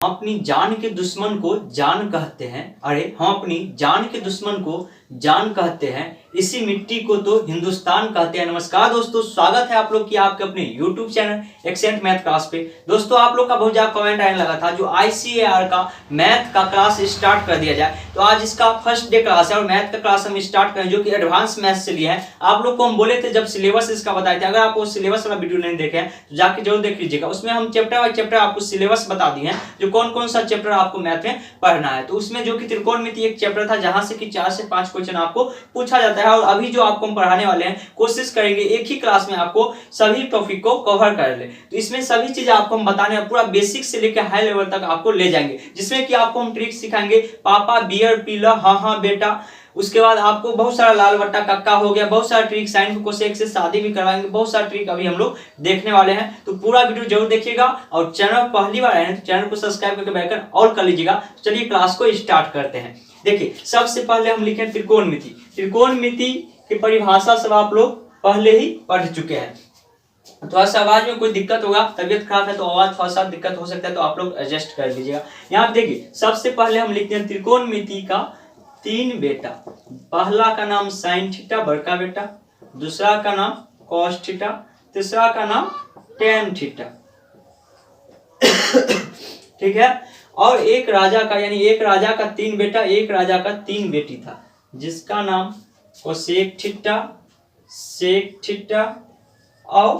हम अपनी जान के दुश्मन को जान कहते हैं। अरे हम अपनी जान के दुश्मन को जान कहते हैं, इसी मिट्टी को तो हिंदुस्तान कहते हैं। नमस्कार दोस्तों, स्वागत है आप लोग की आपके अपने YouTube channel accent math class पे। दोस्तों आप लोग का बहुत ज्यादा कमेंट आने लगा था जो ICAR का मैथ का क्लास स्टार्ट कर दिया जाए, तो आज इसका फर्स्ट डे क्लास है और मैथ का क्लास हम स्टार्ट करें जो कि एडवांस मैथ से लिया है। आप लोग को हम बोले थे जब सिलेबस इसका बताए थे, अगर आप वो सिलेबस वाला वीडियो नहीं देखे हैं तो जाके जरूर देख लीजिएगा। उसमें हम चैप्टर बाय चैप्टर आपको सिलेबस बता दिए हैं जो कौन कौन सा चैप्टर आपको मैथ में पढ़ना है। तो उसमें जो कि त्रिकोणमिति एक चैप्टर था जहां से कि 4 से 5 क्वेश्चन आपको पूछा जाता है, और अभी जो आपको हम पढ़ाने वाले हैं कोशिश करेंगे एक ही क्लास में आपको सभी टॉपिक को कवर कर ले। तो इसमें सभी चीजें आपको हम बताने हैं, पूरा बेसिक से लेकर हाई लेवल तक आपको ले जाएंगे, जिसमें कि आपको हम ट्रिक सिखाएंगे। पापा बियर पीला हाँ हाँ बेटा, उसके बाद आपको बहुत सारा लाल बट्टा कक्का हो गया, बहुत सारा ट्रिक, साइन को कोसेक से शादी भी करवाएंगे, बहुत सारा ट्रिक अभी हम लोग देखने वाले हैं। तो पूरा वीडियो जरूर देखिएगा, और चैनल पहली बार आए हैं तो चैनल को सब्सक्राइब करके बेल आइकन ऑल कर लीजिएगा। चलिए क्लास को स्टार्ट करते हैं। देखिए सबसे पहले हम लिखें त्रिकोणमिति। त्रिकोणमिति की परिभाषा सब आप लोग पहले ही पढ़ चुके हैं। थोड़ा सा आवाज में कोई दिक्कत होगा, तबियत खराब है तो आवाज थोड़ा सा दिक्कत हो सकता है, तो आप लोग एडजस्ट कर लीजिएगा। यहाँ देखिए सबसे पहले हम लिखते हैं त्रिकोणमिति का 3 बेटा। पहला का नाम साइन थीटा बड़का बेटा, दूसरा का नाम कॉस थीटा, तीसरा का नाम टेन थीटा। ठीक है। और एक राजा का, यानी एक राजा का 3 बेटा, एक राजा का 3 बेटी था, जिसका नाम कोसेक थीटा, सेक थीटा और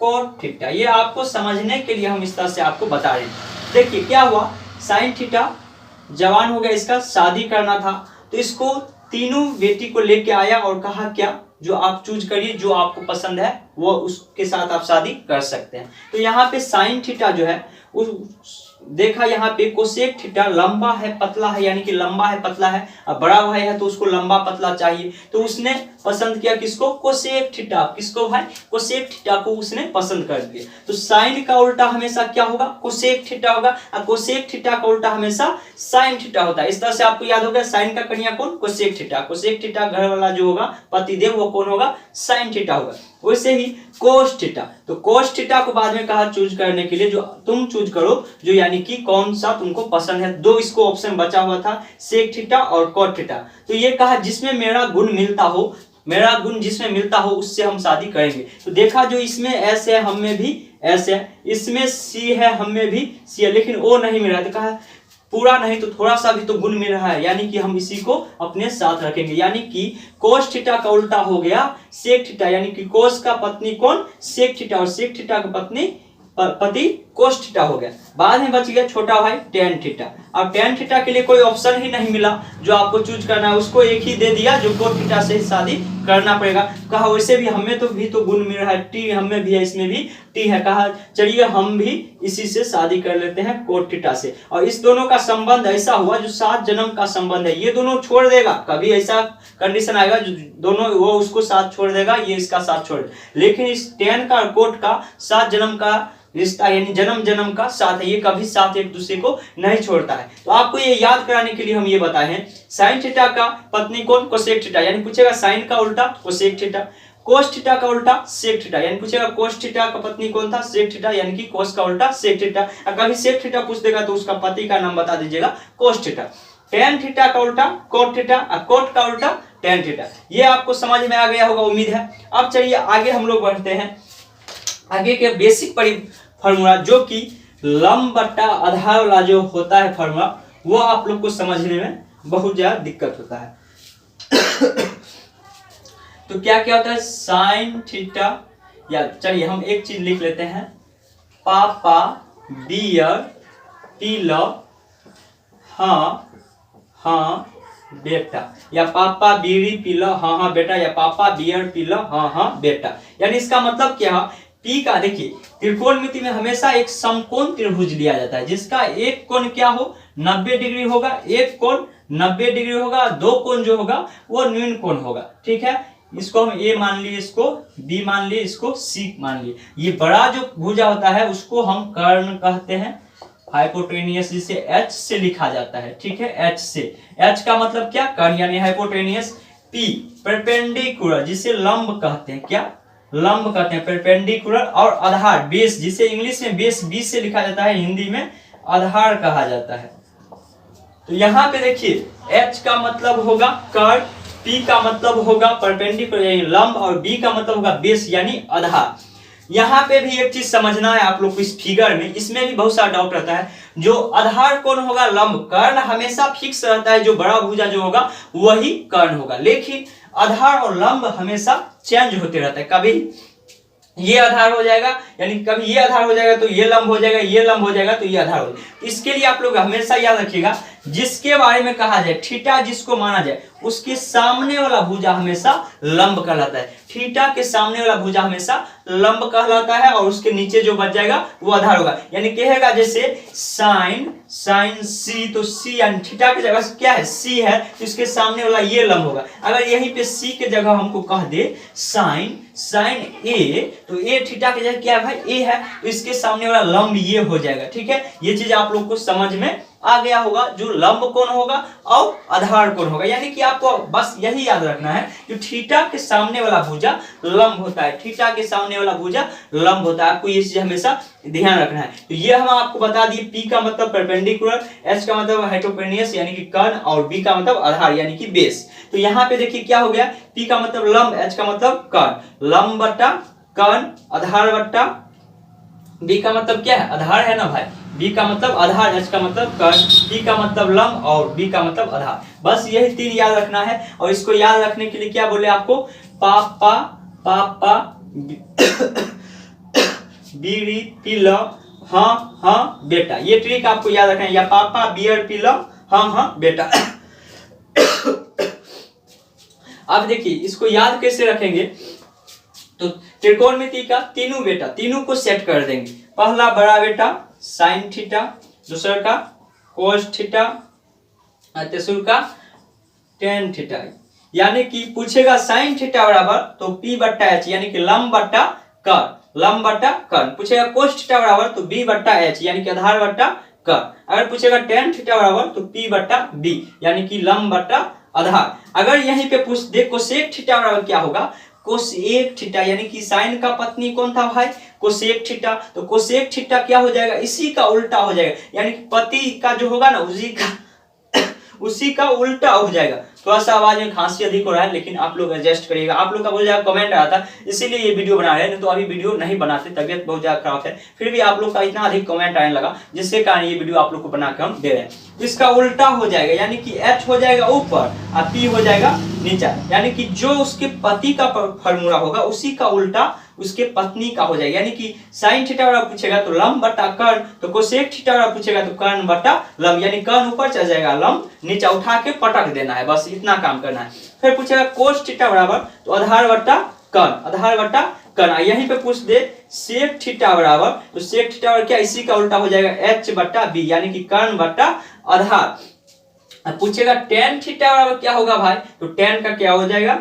कोट थीटा। ये आपको समझने के लिए हम इस तरह से आपको बता रहे हैं। देखिए क्या हुआ, साइन थीटा जवान हो गया, इसका शादी करना था, तो इसको तीनों बेटी को लेके आया और कहा क्या, जो आप चूज करिए, जो आपको पसंद है वो उसके साथ आप शादी कर सकते हैं। तो यहाँ पे साइन थीटा जो है देखा, यहाँ पे कोसेक थीटा लंबा है पतला है, यानी कि लंबा है पतला है, अब बड़ा भाई है तो उसको लंबा पतला चाहिए, तो उसने पसंद किया किसको, कोसेक थीटा। किसको भाई, कोसेक थीटा को उसने पसंद कर दिया। तो साइन का उल्टा हमेशा क्या होगा, कोसेक थीटा होगा, और कोसेक थीटा का उल्टा हमेशा साइन थीटा होता है। इस तरह से आपको याद होगा, साइन का कन्या कौन, कोसेक थीटा। कोसेक थीटा घर वाला जो होगा पतिदेव, वो कौन होगा, साइन थीटा होगा। वैसे ही कोस थीटा, तो कोस थीटा को बाद में कहा चूज करने के लिए, जो तुम चूज करो जो यानी कि कौन सा तुमको पसंद है। 2 इसको ऑप्शन बचा हुआ था, सेक थीटा और कोट थीटा। तो ये कहा जिसमें मेरा गुण मिलता हो, मेरा गुण जिसमें मिलता हो उससे हम शादी करेंगे। तो देखा जो इसमें एस है हम में भी एस है, इसमें सी है हम में भी सी है, लेकिन ओ नहीं मिला, तो कहा पूरा नहीं तो थोड़ा सा भी तो गुण मिल रहा है, यानी कि हम इसी को अपने साथ रखेंगे। यानी कि कोस थीटा का उल्टा हो गया सेक थीटा, यानी कि कोस का पत्नी कौन, सेक थीटा, और सेक थीटा का पति कोस थीटा हो गया। बाद में बच गया छोटा भाई टेन थीटा। अब टेन थीटा के लिए कोई ऑप्शन ही नहीं मिला जो आपको चूज करना है, उसको एक ही दे दिया जो कोट थीटा से ही शादी करना पड़ेगा। कहा वैसे भी हमें तो भी तो गुण मिल रहा है, टी हमें भी है, इसमें भी टी है, कहा चलिए हम भी इसी से शादी कर लेते हैं कोट थीटा से। और इस दोनों का संबंध ऐसा हुआ जो 7 जन्म का संबंध है, ये दोनों छोड़ देगा, कभी ऐसा कंडीशन आएगा जो दोनों वो उसको साथ छोड़ देगा, ये इसका साथ छोड़ देगा, लेकिन इस टेन का कोट का 7 जन्म का रिश्ता, यानी जन्म जन्म का साथ है, ये कभी साथ एक दूसरे को नहीं छोड़ता है। तो आपको ये याद कराने के लिए हम ये बताए हैं, साइन थीटा का पत्नी कौन, कोसेक थीटा, यानी पूछेगा साइन का उल्टा कोसेक थीटा, कोस थीटा का उल्टा सेक थीटा, यानी पूछेगा कोस थीटा का पत्नी कौन था, सेक थीटा, यानी कि कोस का उल्टा सेक थीटा। कभी सेक थीटा पूछ देगा तो उसका पति का नाम बता दीजिएगा कोस थीटा। टेन थीटा का उल्टा कोट थीटा, कोट का उल्टा टेन थीटा। ये आपको समझ में आ गया होगा उम्मीद है। अब चलिए आगे हम लोग बढ़ते हैं, आगे के बेसिक फॉर्मूला जो कि लंब बट्टा आधार वाला जो होता है फॉर्मूला, वो आप लोग को समझने में बहुत ज्यादा दिक्कत होता है। तो क्या क्या होता है, साइन थीटा, या चलिए हम एक चीज लिख लेते हैं, पापा बियर पीला हाँ हाँ बेटा, या पापा बीड़ी पीला हाँ हाँ बेटा, या पापा बियर पीला हाँ हाँ बेटा। यानी इसका मतलब क्या, पी का देखिए त्रिकोणमिति में हमेशा एक समकोण त्रिभुज लिया जाता है, जिसका एक कोण क्या हो 90 डिग्री होगा, एक कोण 90 डिग्री होगा, 2 कोण जो होगा वो न्यून कोण होगा। ठीक है, इसको हम ए मान लिए, इसको बी मान लिए, इसको सी मान लिए। ये बड़ा जो भुजा होता है उसको हम कर्ण कहते हैं, हाइपोटेनियस, जिसे एच से लिखा जाता है। ठीक है, एच से, एच का मतलब क्या, कर्ण यानी हाइपोटेनियस। पी परपेंडिकुलर, जिसे लंब कहते हैं, क्या लंब कहते हैं, परपेंडिकुलर। और आधार बेस, जिसे इंग्लिश में बेस 20 से लिखा जाता है, हिंदी में आधार कहा जाता है। तो यहाँ पे देखिए H का मतलब होगा कर्व, P का मतलब होगा परपेंडिकुलर यानी लंब, और B का मतलब होगा बेस यानी आधार। यहाँ पे भी एक चीज समझना है आप लोग को इस फिगर में, इसमें भी बहुत सारा डाउट रहता है। जो आधार कौन होगा? लंब। कर्ण हमेशा फिक्स रहता है, जो बड़ा भुजा जो होगा वही कर्ण होगा, लेकिन आधार और लंब हमेशा चेंज होते रहता है। कभी ये आधार हो जाएगा, यानी कभी ये आधार हो जाएगा तो ये लंब हो जाएगा, ये लंब हो जाएगा तो ये आधार हो जाएगा। तो इसके लिए आप लोग हमेशा याद रखिएगा, जिसके बारे में कहा जाए थीटा जिसको माना जाए, उसके सामने वाला भुजा हमेशा लंब कहलाता है। थीटा के सामने वाला भुजा हमेशा लंब कहलाता है, और उसके नीचे जो बच जाएगा वो आधार होगा। यानी कहेगा जैसे साइन सी, तो सी यानी थीटा की जगह क्या है? सी है, तो इसके सामने वाला ये लंब होगा। अगर यहीं पे सी के जगह हमको कह दे साइन ए, तो ए थीटा की जगह क्या है भाई? ए है, तो इसके सामने वाला लंब ये हो जाएगा। ठीक है, ये चीज आप लोग को समझ में आ गया होगा, जो लंब कौन होगा और आधार कौन होगा। यानी कि आपको बस यही याद रखना है कि थीटा के सामने वाला भुजा लंब होता है, थीटा के सामने वाला भुजा लंब होता है। आपको ये चीज हमेशा ध्यान रखना है। तो ये हम आपको बता दिए, P का मतलब परपेंडिकुलर, H का मतलब हाइपोटेन्यूस यानी कि कर्ण, और B का मतलब आधार यानी कि बेस। तो यहाँ पे देखिए क्या हो गया, P का मतलब लंब, H का मतलब कर्ण, लंब बट्टा कर्ण, आधार बट्टा B का मतलब क्या है? आधार है ना भाई। B का मतलब आधार, H का मतलब कर्ण, P का मतलब लंब और B का मतलब आधार। बस यही तीन याद रखना है। और इसको याद रखने के लिए क्या बोले आपको? पापा पापा बीड़ी पीला हाँ हाँ बेटा, ये ट्रिक आपको याद रखना है। या पापा बियर पीला हाँ हाँ बेटा। अब देखिए इसको याद कैसे रखेंगे, तो त्रिकोणमिति का तीनों बेटा, तीनों को सेट कर देंगे। पहला बड़ा बेटा साइन थीटा, दूसरा का कोस थीटा, तीसरा का टेन थीटा। यानी कि पूछेगा साइन थीटा बराबर तो P बट्टा H यानी कि लंब बट्टा कर्ण, लंब बट्टा कर्ण। पूछेगा कोस थीटा बराबर तो B बट्टा H यानी कि आधार बट्टा कर्ण। अगर पूछेगा टेन थीटा बराबर तो P बट्टा B यानी कि लंब बट्टा आधार। अगर यहीं पे पूछ दे कोसेक थीटा बराबर क्या होगा? कोसेक थीटा यानी कि साइन का पत्नी कौन था भाई? Cosec theta. तो कोसेक थीटा क्या हो जाएगा? इसी का उल्टा हो जाएगा, यानी कि पति का जो होगा ना उसी का उल्टा हो जाएगा। थोड़ा सा आवाज में खांसी अधिक हो रहा है, लेकिन आप लोग एडजस्ट करिएगा। आप लोग का बहुत ज्यादा कमेंट आया था, इसीलिए ये वीडियो बना रहे हैं, तो अभी वीडियो नहीं बनाते, तबियत बहुत ज्यादा खराब है। फिर भी आप लोग का इतना अधिक कमेंट आने लगा, जिसके कारण ये वीडियो आप लोग को बना के हम दे रहे हैं। तो इसका उल्टा हो जाएगा, यानी कि H हो जाएगा ऊपर और P हो जाएगा नीचा। यानी कि जो उसके पति का फॉर्मूला होगा उसी का उल्टा उसके पत्नी का हो जाएगा। यानी कि साइन थीटा वाला पूछेगा तो लंब बट्टा कर्ण, तो कोसेक थीटा वाला पूछेगा तो कर्ण बट्टा लंब, यानी कर्ण ऊपर चल जाएगा, लंब नीचे उठा के पटक देना है, बस इतना काम करना है। फिर पूछेगा कोस थीटा बराबर तो आधार बट्टा कर्ण, आधार बट्टा कर्ण। यहीं पे पूछ दे सेक थीटा बराबर, तो सेक थीटा बराबर क्या? इसी का उल्टा हो जाएगा H बट्टा B यानी कि कर्ण बट्टा आधार। पूछेगा टेन थीटा बराबर क्या होगा भाई? तो टेन का क्या हो जाएगा?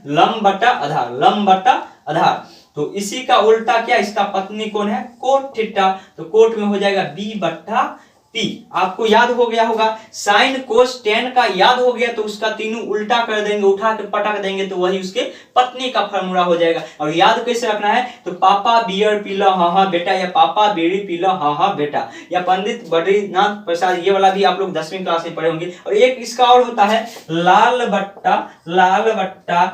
लंब बट्टा आधार, लंब बट्टा आधार। तो इसी का उल्टा क्या? इसका पत्नी कौन है? कोट थीटा, तो कोट में हो जाएगा B बट्टा P। आपको याद हो गया होगा, साइन कोस टेन का याद हो गया तो उसका तीनों उल्टा कर देंगे, उठा के पटक देंगे, तो वही उसके पत्नी का फॉर्मूला हो जाएगा। और याद कैसे रखना है? तो पापा बियर पीला हाँ हाँ बेटा, या पापा बीड़ी पीला हाँ हाँ बेटा, या पंडित बद्रीनाथ प्रसाद, ये वाला भी आप लोग 10वीं क्लास में पढ़े होंगे। और एक इसका और होता है लाल बट्टा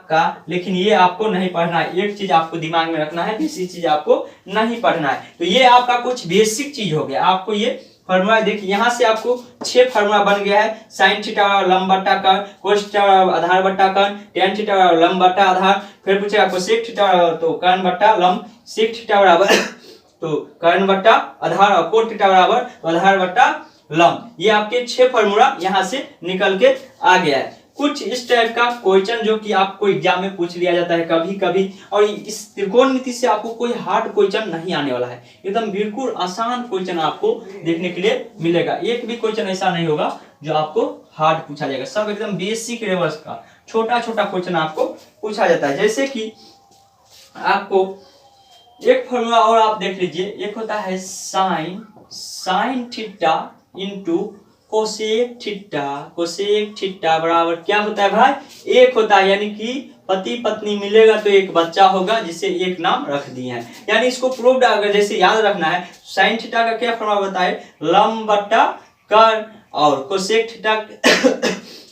का, लेकिन ये आपको नहीं पढ़ना है। एक चीज आपको दिमाग में रखना है, दूसरी चीज आपको नहीं पढ़ना है। तो ये आपका कुछ बेसिक चीज हो गया। आपको ये फॉर्मूला देखिए, यहाँ से आपको 6 फॉर्मूला बन गया है। साइन थीटा लंब बट्टा कर्ण, कोस थीटा आधार बट्टा कर्ण, टेन थीटा लंब बट्टा आधार। फिर पूछेगा कोसेक थीटा तो कर्ण बट्टा लंब, सेक थीटा बराबर तो कर्ण बट्टा आधार, और कोट थीटा बराबर तो आधार बट्टा लंब। ये आपके 6 फॉर्मूला यहाँ से निकल के आ गया है। कुछ इस टाइप का क्वेश्चन जो कि आपको एग्जाम में पूछ लिया जाता है कभी कभी, और इस त्रिकोणमिति से आपको कोई हार्ड क्वेश्चन नहीं आने वाला है, एकदम बिल्कुल आसान क्वेश्चन आपको देखने के लिए मिलेगा। एक भी क्वेश्चन ऐसा नहीं होगा जो आपको हार्ड पूछा जाएगा, सब एकदम बेसिक लेवल का छोटा छोटा क्वेश्चन आपको पूछा जाता है। जैसे कि आपको एक फॉर्मूला और आप देख लीजिए, एक होता है sine theta into cosec theta बराबर क्या होता है भाई? 1 होता है, यानी कि पति पत्नी मिलेगा तो एक बच्चा होगा जिसे एक नाम रख दिए हैं। यानी इसको प्रूव्ड अगर जैसे याद रखना है, साइन थीटा का क्या फॉर्मूला बताए, लंब बट्टा कर्ण, और कोसेक थीटा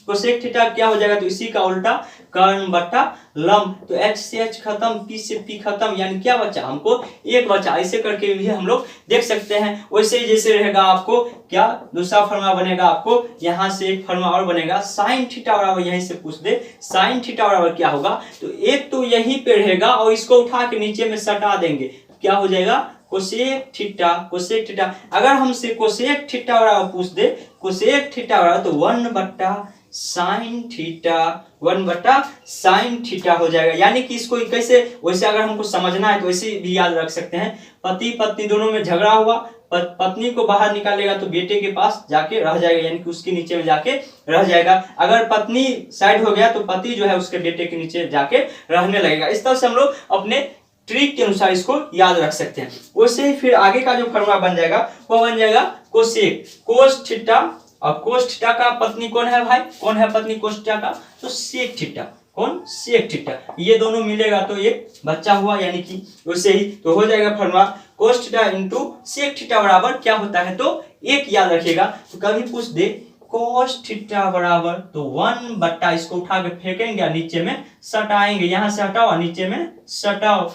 कोसेक थीटा क्या हो जाएगा, तो इसी का उल्टा कर्ण बट्टा लंब। तो h से h खत्म, p से p खत्म, यानी क्या बचा हमको एक बचा। ऐसे करके भी हम लोग देख सकते हैं। वैसे ही जैसे रहेगा आपको क्या दूसरा फॉर्मूला बनेगा, आपको यहाँ से एक फॉर्मूला और बनेगा, साइन थीटा बराबर, यहीं से पूछ दे साइन थीटा बराबर क्या होगा, तो एक तो यहीं पे रहेगा और इसको उठा के नीचे में सटा देंगे, क्या हो जाएगा कोसेक थीटा। कोसेक थीटा अगर हमसे कोसेक थीटा बराबर पूछ दे, कोसेक थीटा बराबर तो 1 बट्टा साइन थीटा, 1 बट्टा साइन थीटा हो जाएगा। यानी कि इसको कैसे, वैसे अगर हमको समझना है तो वैसे भी याद रख सकते हैं। पति पत्नी दोनों में झगड़ा हुआ, पत्नी को बाहर निकालेगा तो बेटे के पास जाके रह जाएगा, यानी कि उसके नीचे में जाके रह जाएगा। अगर पत्नी साइड हो गया तो पति जो है उसके बेटे के नीचे जाके रहने लगेगा। इस तरह से हम लोग अपने ट्रिक के अनुसार इसको याद रख सकते हैं। वैसे ही फिर आगे का जो फॉर्मूला बन जाएगा वो बन जाएगा कोसेक, कोस थीटा, और कोस थीटा का पत्नी कौन है भाई, कौन है पत्नी कोस थीटा का, तो सेक थीटा। कौन, सेक थीटा। ये दोनों मिलेगा तो एक बच्चा हुआ, यानी कि वैसे ही तो हो जाएगा formula cos theta into sec theta बराबर क्या होता है, तो एक याद रखिएगा। तो कभी पूछ दे कोस थीटा बराबर तो 1 बट्टा, इसको उठा के फेंकेंगे नीचे में सटाएंगे, यहां से हटाओ नीचे में सटाओ।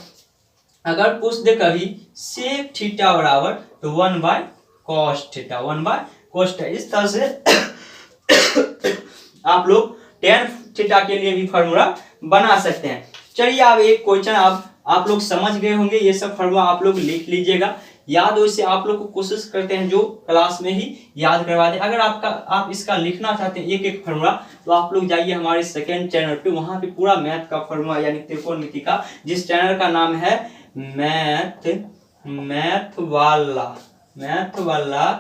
अगर पूछ दे कभी सेक थीटा बराबर तो 1 by cos theta, 1 by cos theta. इस तरह से आप लोग टेन थीटा के लिए भी फॉर्मूला बना सकते हैं। चलिए अब एक क्वेश्चन आप लोग समझ गए होंगे, ये सब फॉर्मूला आप लोग लिख लीजिएगा याद। वैसे आप लोग को कोशिश करते हैं जो क्लास में ही याद करवा दें। अगर आप इसका लिखना चाहते हैं एक एक फॉर्मूला, तो आप लोग जाइए हमारे सेकेंड चैनल पे, वहां पे पूरा मैथ का फॉर्मूला यानी त्रिकोणमिति का, जिस चैनल का नाम है मैथ वाला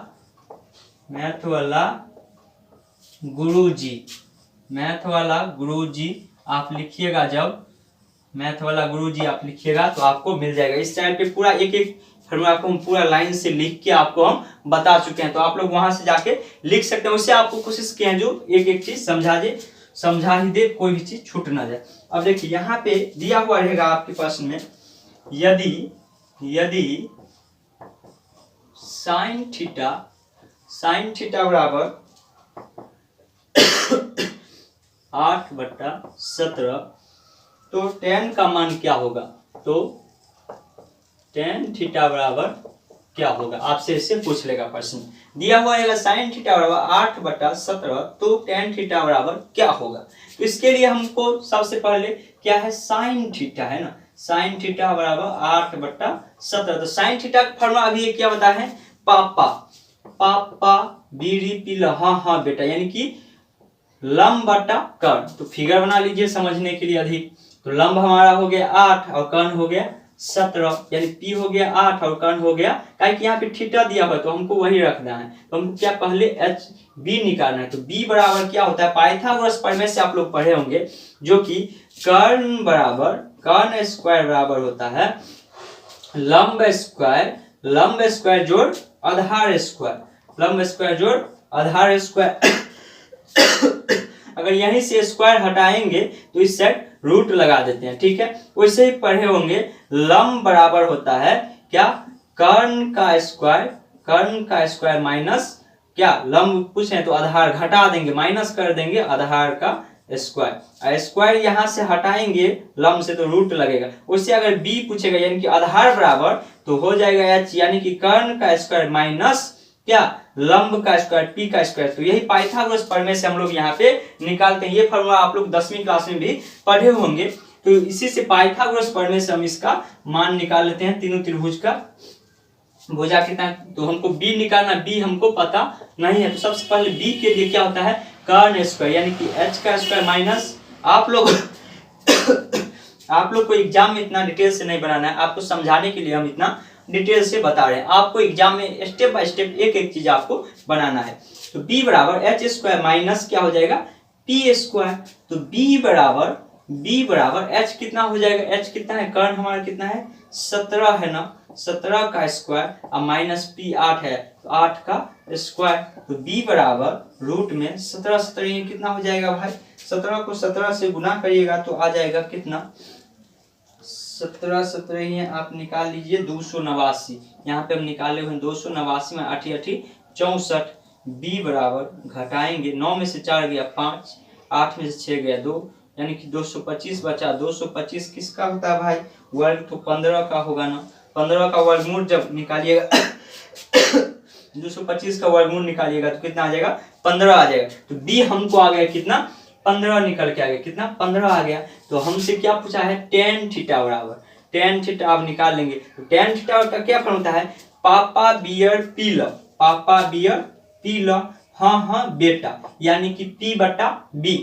गुरुजी, मैथ वाला गुरुजी आप लिखिएगा, जब मैथ वाला गुरुजी आप लिखिएगा तो आपको मिल जाएगा। इस चैनल पे पूरा एक एक फॉर्मूला को हम पूरा लाइन से लिख के आपको हम बता चुके हैं, तो आप लोग वहां से जाके लिख सकते हैं। उससे आपको कोशिश किए हैं जो एक एक चीज समझा ही दे, कोई भी चीज छूट ना जाए। अब देखिए यहाँ पे दिया हुआ रहेगा आपके पास में, यदि साइन थीटा बराबर 8/17, तो tan का मान क्या होगा, तो tan थीटा बराबर क्या होगा, आपसे इससे पूछ लेगा प्रश्न। दिया हुआ है साइन थीटा बराबर 8/17, तो tan थीटा बराबर क्या होगा। तो इसके लिए हमको सबसे पहले क्या है, साइन थीटा है ना, साइन थीटा बराबर 8/17। तो साइन थीटा का फॉर्मूला अभी क्या बता है, पापा बीड़ी पीला, हाँ बेटा, यानी कि लंब बटा कर्ण। तो फिगर बना लीजिए समझने के लिए अधिक। तो लंब हमारा हो गया 8 और कर्ण हो गया 17, यानी पी हो गया 8 और कर्ण हो गया, कि यहाँ पे थीटा दिया हुआ है तो हमको वही रखना है। तो हमको क्या पहले एच बी निकालना है। तो बी बराबर क्या होता है, पाइथागोरस प्रमेय से आप लोग पढ़े होंगे, जो कि कर्ण स्क्वायर बराबर होता है लंब स्क्वायर जोड़ आधार स्क्वायर, लंब स्क्वायर जोड़ आधार स्क्वायर। अगर यहीं से स्क्वायर हटाएंगे तो इस साइड रूट लगा देते हैं, ठीक है। वैसे ही पढ़े होंगे लंब बराबर होता है क्या, कर्ण का स्क्वायर माइनस क्या, लंब पूछे तो आधार घटा देंगे, माइनस कर देंगे आधार का स्क्वायर। स्क्वायर यहाँ से हटाएंगे लंब से तो रूट लगेगा। उससे अगर बी पूछेगा यानी कि आधार बराबर, तो हो जाएगा एच, यानी कि कर्ण का स्क्वायर माइनस क्या, लंब का स्क्वायर, पी का स्क्वायर। तो यही पाइथागोरस प्रमेय से हम लोग यहाँ पे निकालते हैं। ये फॉर्मूला आप लोग 10वीं क्लास में भी पढ़े होंगे। तो इसी से पाइथागोरस प्रमेय से हम इसका मान निकाल लेते हैं, तीनों त्रिभुज का भुजा कितना। तो हमको बी निकालना, बी हमको पता नहीं है। तो सबसे पहले बी के लिए क्या होता है, कर्ण स्क्वायर, यानी कि एच का स्क्वायर माइनस, आप लोग को एग्जाम में इतना डिटेल से नहीं बनाना है, आपको समझाने के लिए हम इतना डिटेल से बता रहे हैं। आपको एग्जाम में स्टेप बाय स्टेप एक एक चीज आपको बनाना है। तो b बराबर एच स्क्वायर माइनस क्या हो जाएगा, पी स्क्वायर। तो b बराबर एच कितना हो जाएगा, एच कितना है, कर्ण हमारा कितना है 17 है ना, 17 का स्क्वायर और माइनस पी 8 है तो 8 का स्क्वायर। तो b बराबर रूट में 17 17 ये कितना हो जाएगा भाई, 17 को 17 से गुना करिएगा तो आ जाएगा कितना, 17 17 ये आप निकाल लीजिए 289। यहाँ पे हम निकाले हुए 289 में 8 8 64। b बराबर घटाएंगे 9 में से 4 गया 5, 8 में से 6 गया 2, यानी कि 225 बचा। 225 किसका होता है भाई, वर्ग, तो 15 का होगा ना। 15 का वर्गमूल जब निकालिएगा 225 का वर्गमूल निकालिएगा तो कितना आ जाएगा, 15 आ जाएगा। तो b हमको आ गया कितना, 15 निकल के आ गया, कितना 15 आ गया। तो हमसे क्या पूछा है, टेन थीटा बराबर, टेन थीटा आप निकाल लेंगे। तो टेन थीटा का क्या फॉर्म होता है, पापा बियर पी ल, पापा बियर पी ल हाँ हाँ बेटा, यानी कि p बटा b।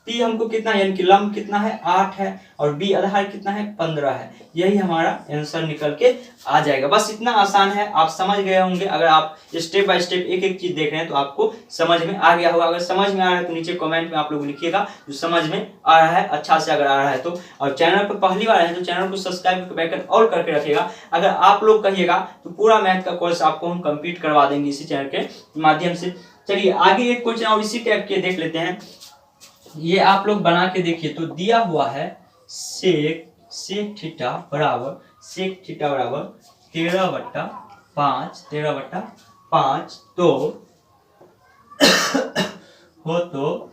p हमको कितना, यानी कि लंब कितना है 8 है और b आधार कितना है 15 है। यही हमारा आंसर निकल के आ जाएगा। बस इतना आसान है, आप समझ गए होंगे। अगर आप स्टेप बाय स्टेप एक एक चीज देख रहे हैं तो आपको समझ में आ गया होगा। अगर समझ में आ रहा है तो नीचे कमेंट में आप लोग लिखिएगा जो समझ में आ रहा है, अच्छा से अगर आ रहा है तो। और चैनल पर पहली बार है तो चैनल को सब्सक्राइब करके बेल आइकन ऑल करके रखिएगा। अगर आप लोग कहिएगा तो पूरा मैथ का कोर्स आपको हम कंप्लीट करवा देंगे इसी चैनल के माध्यम से। चलिए आगे एक क्वेश्चन और इसी टाइप के देख लेते हैं। ये आप लोग बना के देखिए। तो दिया हुआ है सेक थीटा बराबर 13/5 13/5 तो हो तो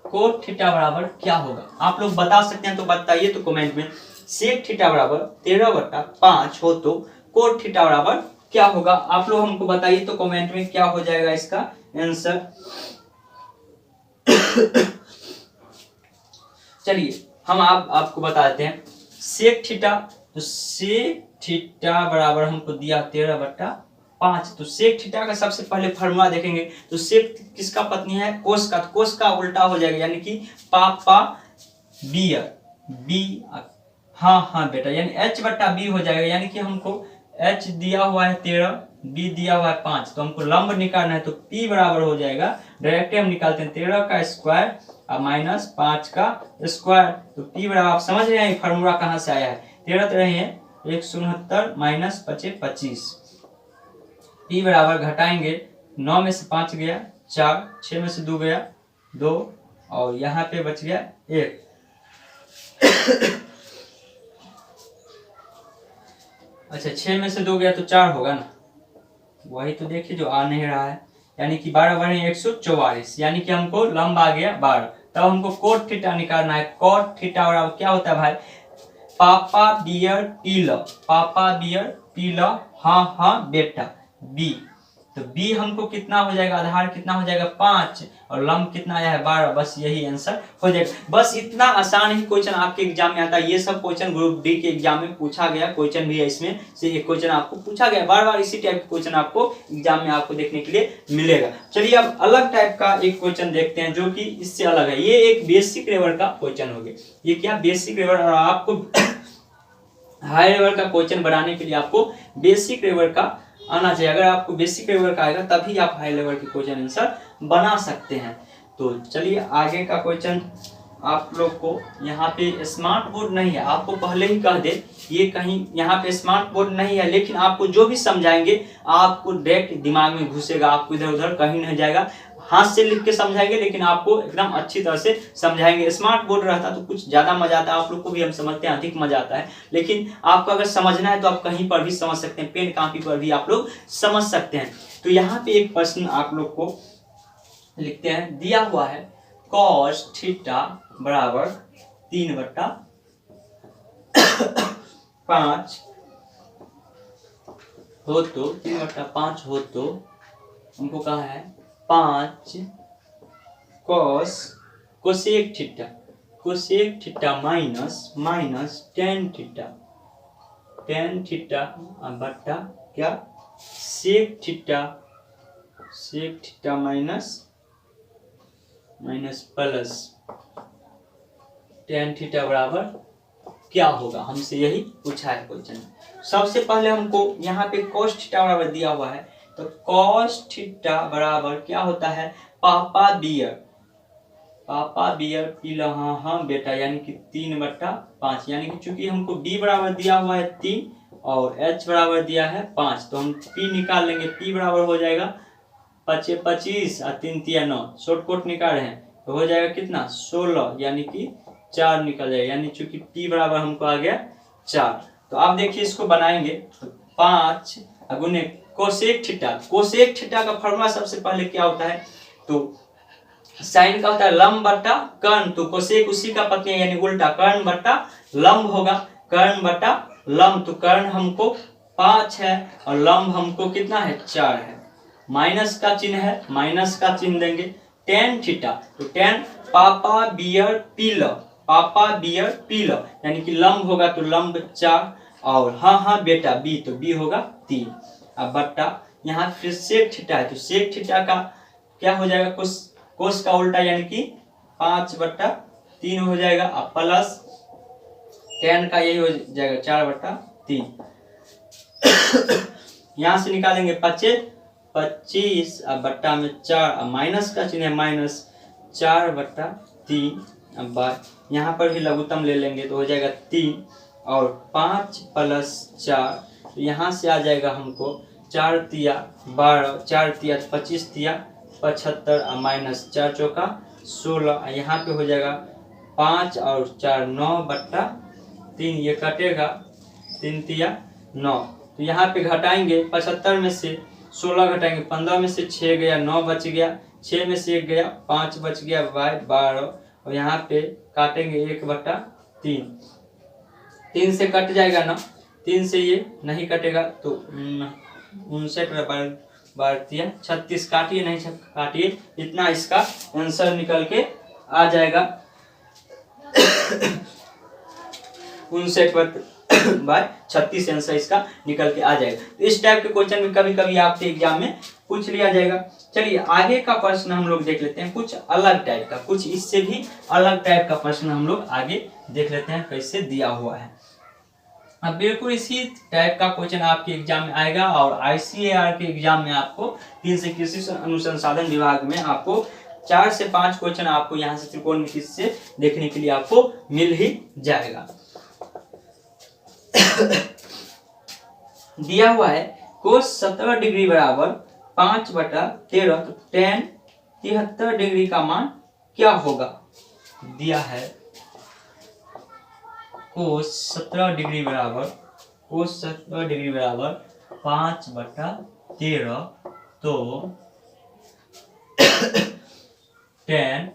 कोट थीटा बराबर क्या होगा। आप लोग बता सकते हैं तो बताइए तो कमेंट में। सेक थीटा बराबर 13/5 हो तो कोट थीटा बराबर क्या होगा। आप लोग हमको बताइए तो कमेंट में क्या हो जाएगा इसका आंसर। चलिए हम आपको बता देते हैं। सेक थीटा, तो सेक थीटा बराबर हमको दिया 13/5। तो सेक थीटा का सबसे पहले फॉर्मूला देखेंगे। तो सेक किसका पत्नी है, कोस का। तो कोस का उल्टा हो जाएगा, यानी कि पापा बियर बी, हाँ हाँ बेटा, यानी h बटा b हो जाएगा। यानी कि हमको h दिया हुआ है 13, b दिया हुआ है 5, तो हमको लंब निकालना है। तो p बराबर हो जाएगा, डायरेक्ट हम निकालते हैं 13 का स्क्वायर और माइनस 5 का स्क्वायर। तो p बराबर, आप समझ रहे हैं फॉर्मूला कहाँ से आया है। 13 13 है 169 माइनस 5 25। p बराबर घटाएंगे 9 में से 5 गया 4, 6 में से 2 गया 2 और यहाँ पे बच गया 1। अच्छा 6 में से 2 गया तो 4 होगा ना, वही तो देखिए जो आ नहीं रहा है। यानी कि 12 बने 144, यानी कि हमको लंब आ गया 12। तब हमको कोट थीटा निकालना है। कोट थीटा बराबर क्या होता है भाई, पापा बियर पी ल, पापा बियर पी ल हाँ हाँ बेटा बी। तो b हमको कितना हो जाएगा, आधार कितना हो जाएगा 5 और लंब कितना आया है 12। बस यही आंसर हो जाएगा। बस इतना आसान ही क्वेश्चन आपके एग्जाम में आता है। ये सब क्वेश्चन ग्रुप डी के एग्जाम में पूछा गया क्वेश्चन भी है, इसमें से एक क्वेश्चन आपको पूछा गया। बार बार इसी टाइप के क्वेश्चन आपको एग्जाम में आपको देखने के लिए मिलेगा। चलिए अब अलग टाइप का एक क्वेश्चन देखते हैं जो कि इससे अलग है। ये एक बेसिक लेवल का क्वेश्चन हो गया। ये क्या, बेसिक लेवल। और आपको हाई लेवल का क्वेश्चन बनाने के लिए आपको बेसिक लेवल का आना चाहिए। अगर आपको बेसिक लेवल का आएगा तभी आप हाई लेवल के क्वेश्चन आंसर बना सकते हैं। तो चलिए आगे का क्वेश्चन आप लोग को, यहाँ पे स्मार्ट बोर्ड नहीं है, आपको पहले ही कह दे ये कहीं यहाँ पे स्मार्ट बोर्ड नहीं है, लेकिन आपको जो भी समझाएंगे आपको डायरेक्ट दिमाग में घुसेगा, आपको इधर उधर कहीं नहीं जाएगा। हाथ से लिख के समझाएंगे लेकिन आपको एकदम अच्छी तरह से समझाएंगे। स्मार्ट बोर्ड रहता तो कुछ ज्यादा मजा आता है, आप लोग को भी हम समझते हैं अधिक मजा आता है, लेकिन आपको अगर समझना है तो आप कहीं पर भी समझ सकते हैं, पेन कॉपी पर भी आप लोग समझ सकते हैं। तो यहाँ पे एक प्रश्न आप लोग को लिखते हैं। दिया हुआ है cos थीटा बराबर 3/5 हो तो 3/5 हो तो हमको कहा है 5 cosec theta minus ten theta बट्टा क्या sec theta minus plus ten theta बराबर क्या होगा, हमसे यही पूछा है क्वेश्चन। सबसे पहले हमको यहाँ पे cos थीटा बराबर दिया हुआ है। तो cos थीटा बराबर क्या होता है, पापा बियर पी लो हाँ हाँ बेटा, यानी कि 3/5। यानी कि चूंकि हमको b बराबर दिया हुआ है 3 और h बराबर दिया है 5, तो हम p निकाल लेंगे। p बराबर हो जाएगा 25 और 3 तिया 9, शॉर्टकट निकाल रहे हैं तो हो जाएगा कितना 16, यानी कि 4 निकल जाएगा, यानी चूंकि p बराबर हमको आ गया 4। तो आप देखिए इसको बनाएंगे तो 5 गुने कोसेक थीटा। कोसेक थीटा का फॉर्मूला सबसे पहले क्या होता है, तो साइन का होता है लंब बटा कर्ण, तो कोसेक उसी का पति है यानी उल्टा, कर्ण बटा लंब होगा, कर्ण बटा लंब, तो कर्ण हमको 5 है और लंब हमको कितना है 4 है। माइनस का चिन्ह है, माइनस का चिन्ह देंगे। टेन थीटा, तो टेन पापा बियर पील, पापा बियर पील, यानी कि लंब होगा तो लंब 4 और हाँ बेटा बी, तो बी होगा 3। अब बट्टा यहाँ फिर सेक थीटा है, तो सेक थीटा का क्या हो जाएगा, कोस का उल्टा यानी कि 5/3 हो जाएगा, अब प्लस टेन का यही हो जाएगा 4/3। यहाँ से निकालेंगे 25 अब बट्टा में 4, अब माइनस का चिन्ह है माइनस 4/3। अब यहाँ पर भी लघुत्तम ले लेंगे तो हो जाएगा 3 और 5 + 4, तो यहाँ से आ जाएगा हमको 4 तिया 12, 4 तिया 25 तिया 75 और माइनस 4 चौका 16, यहाँ पे हो जाएगा 5 और 4 9/3, ये कटेगा 3 तिया 9, तो यहाँ पे घटाएंगे 75 में से 16 घटाएंगे, 15 में से 6 गया 9 बच गया, 6 में से 1 गया 5 बच गया 12, और यहाँ पे काटेंगे 1/3, 3 से कट जाएगा ना, 3 से ये नहीं कटेगा तो 59 36, काटिए नहीं काटिए, इतना इसका आंसर निकल के आ जाएगा 59/36 आंसर इसका निकल के आ जाएगा। तो इस टाइप के क्वेश्चन में कभी कभी आपके एग्जाम में पूछ लिया जाएगा। चलिए आगे का प्रश्न हम लोग देख लेते हैं, कुछ अलग टाइप का, कुछ इससे भी अलग टाइप का प्रश्न हम लोग आगे देख लेते हैं कैसे दिया हुआ है। अब बिल्कुल इसी टाइप का क्वेश्चन आपके एग्जाम में आएगा और ICAR के एग्जाम में आपको 3 से कृषि अनुसंधान विभाग में आपको 4 से 5 क्वेश्चन आपको यहाँ से त्रिकोणमिति से देखने के लिए आपको मिल ही जाएगा। दिया हुआ है कोस 17 डिग्री बराबर 5/13, तो tan 73 डिग्री का मान क्या होगा। दिया है कोस 17 डिग्री बराबर 5/13, तो tan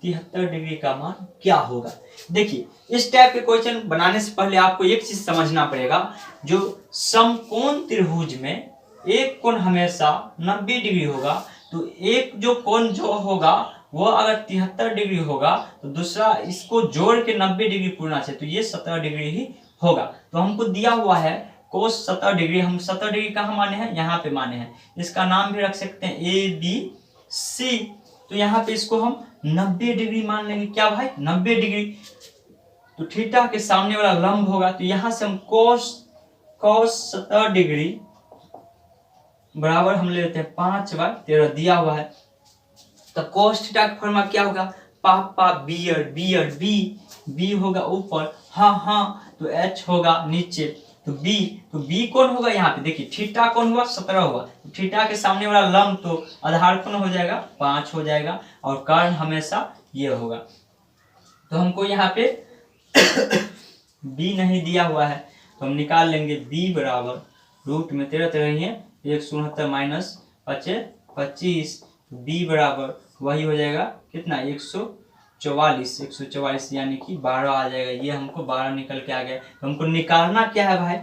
73 डिग्री का मान क्या होगा। देखिए इस टाइप के क्वेश्चन बनाने से पहले आपको एक चीज समझना पड़ेगा, जो समकोण त्रिभुज में एक कोण हमेशा 90 डिग्री होगा, तो एक जो कोण जो होगा वो अगर 73 डिग्री होगा तो दूसरा इसको जोड़ के 90 डिग्री पूर्णा चाहिए, तो ये 17 डिग्री ही होगा। तो हमको दिया हुआ है कोस 17 डिग्री, हम 17 डिग्री कहाँ माने हैं, यहाँ पे माने हैं, इसका नाम भी रख सकते हैं ABC, तो यहाँ पे इसको हम 90 डिग्री मान लेंगे। क्या भाई 90 डिग्री, तो थीटा के सामने वाला लंब होगा, तो यहाँ से हम कोस 17 डिग्री बराबर हम ले लेते हैं 5/13 दिया हुआ है। तो कोस थीटा का फॉर्मूला क्या होगा, पापा बियर बी होगा ऊपर, हाँ तो H होगा नीचे, तो B कौन होगा यहाँ पे, देखिए थीटा कौन हुआ 17 होगा, तो थीटा के सामने वाला लंब तो आधार कौन हो जाएगा 5 हो जाएगा, और कर्ण हमेशा ये होगा। तो हमको यहाँ पे B नहीं दिया हुआ है, तो हम निकाल लेंगे B बराबर रूट में 13 ही है 169 - 25, B बराबर वही हो जाएगा कितना 144 यानी कि 12 आ जाएगा, ये हमको 12 निकल के आ गया। तो हमको निकालना क्या है भाई,